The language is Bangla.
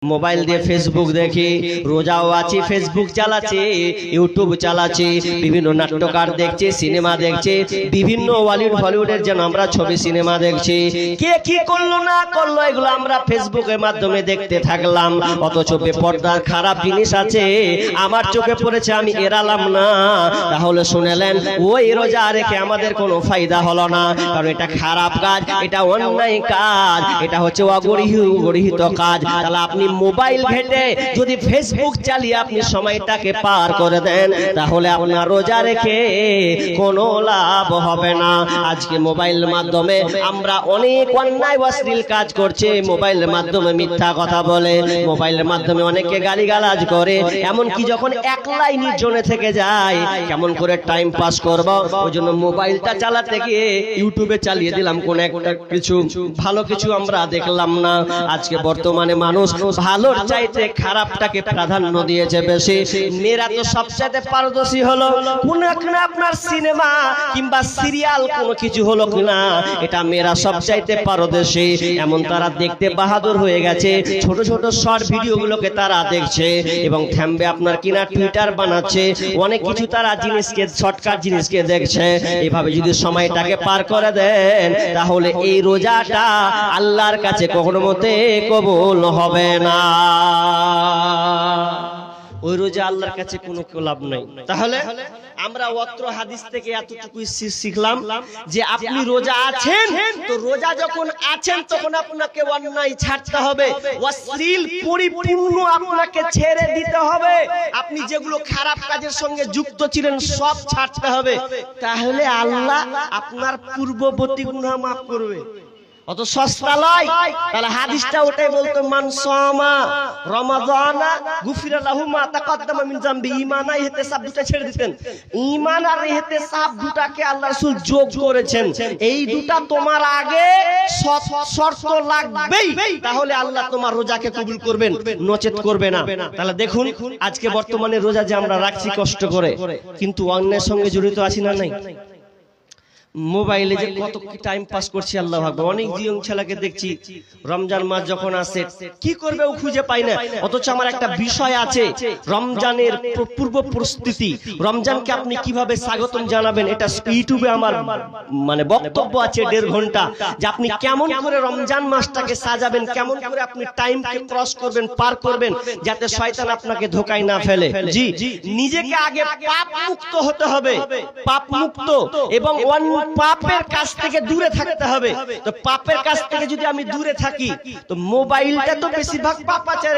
মোবাইল দিয়ে ফেসবুক দেখি, রোজাও আছি, ফেসবুক চালাচ্ছে, ইউটিউব চালাচ্ছে, বিভিন্ন নাট্যকার দেখছে, সিনেমা দেখছে, বিভিন্ন হলিউডের যেন আমরা ছবি সিনেমা দেখছি। কে কি করলো না করলো এগুলো আমরা ফেসবুকের মাধ্যমে দেখতে থাকলাম। অথচ বেপরদার খারাপ জিনিস আছে, আমার চোখে পড়েছে, আমি এড়ালাম না। তাহলে শুনেলেন, ওই রোজা রেখে আমাদের কোনো ফায়দা হলো না, কারণ এটা খারাপ কাজ, এটা অন্যায় কাজ, এটা হচ্ছে অগরিহিত কাজ। তাহলে আপনি মোবাইল ঘেটে যদি ফেসবুক চালিয়ে আপনি সময়টাকে পার করে দেন, তাহলে আপনার রোজা রেখে কোনো লাভ হবে না। আজকে মোবাইলের মাধ্যমে আমরা অনেক অন্যায় অশ্লীল কাজ করছি, মোবাইলের মাধ্যমে মিথ্যা কথা বলে, মোবাইলের মাধ্যমে অনেকে গালিগালাজ করে। এমনকি যখন একলাই নির্জনে থেকে যায়, কেমন করে টাইম পাস করব, ওই জন্য মোবাইলটা চালাতে গিয়ে ইউটিউবে চালিয়ে দিলাম, কোন একটা কিছু ভালো কিছু আমরা দেখলাম না। আজকে বর্তমানে মানুষ ভালোর চাইতে খারাপটাকে প্রাধান্য দিয়েছে বেশি। মেয়েরা তো সবচেয়ে পারদর্শী হলো, কোন আপনার সিনেমা কিংবা সিরিয়াল কোনো কিছু হলো কিনা, এটা মেয়েরা সবচাইতে পারদর্শী। এমন তারা দেখতে বাহাদুর হয়ে গেছে, ছোট ছোট শর্ট ভিডিওগুলোকে তারা দেখছে এবং থামবে আপনার কিনা টুইটার বানাচ্ছে, অনেক কিছু তারা জিনিসকে, শর্টকাট জিনিসকে দেখছে। এইভাবে যদি সময়টাকে পার করে দেন, তাহলে এই রোজাটা আল্লাহর কাছে কখনো মতে কবুল হবে না। ওই রোজা আল্লাহর কাছে কোনো লাভ নাই। তাহলে আমরা অত্র হাদিস থেকে এতটুকু শিখলাম যে আপনি রোজা আছেন, তো রোজা যখন আছেন তখন আপনাকে অন্যায় ছাড়তে হবে, অশ্লীল পরিপূর্ণ আপনাকে ছেড়ে দিতে হবে। আপনি যেগুলো খারাপ কাজের সঙ্গে যুক্ত ছিলেন সব ছাড়তে হবে, তাহলে আল্লাহ আপনার পূর্ববর্তী গুনাহ মাফ করবে। অত সস্তা লয়। তাহলে হাদিসটা ওটাই বলতো, মান সামা রমাদানা গুফিরা লাহু মা তাকাদ্দামা মিন যামবি। ঈমান আর ইহতিসাব দুটো ছেড়ে দিতেন। ঈমান আর ইহতিসাব দুটাকে আল্লাহ রাসূল যোগ করেছেন। এই দুটা তোমার আগে শর্ত লাগবেই, তাহলে আল্লাহ তোমার রোজাকে কবুল করবেন, নচেত করবে না। তাহলে দেখুন আজকে বর্তমানে রোজা যে আমরা রাখছি কষ্ট করে, কিন্তু অন্যের সঙ্গে জড়িত আছি না নাই? মোবাইলে যে কত টাইম পাস করছি, আল্লাহু আকবার। অনেক জিয়ং ছেলেকে দেখছি রমজান মাস যখন আসে কি করবে ও খুঁজে পায় না। অথচ আমার একটা বিষয় আছে, রমজানের পূর্ব প্রস্তুতি, রমজানকে আপনি কিভাবে স্বাগতম জানাবেন, এটা ইউটিউবে আমার মানে বক্তব্য আছে 1.5 ঘন্টা, যে আপনি কেমন করে রমজান মাসটাকে সাজাবেন, কেমন করে আপনি টাইমকে ক্রস করবেন, পার করবেন, যাতে শয়তান আপনাকে ধোঁকায় না ফেলে। জি, নিজেকে আগে পাপ মুক্ত হতে হবে, পাপ মুক্ত এবং পাপের কাছ থেকে দূরে থাকতে হবে। তো পাপের কাছ থেকে যদি আমি দূরে থাকি, তো মোবাইলটা তো বেশিরভাগ পাপাচার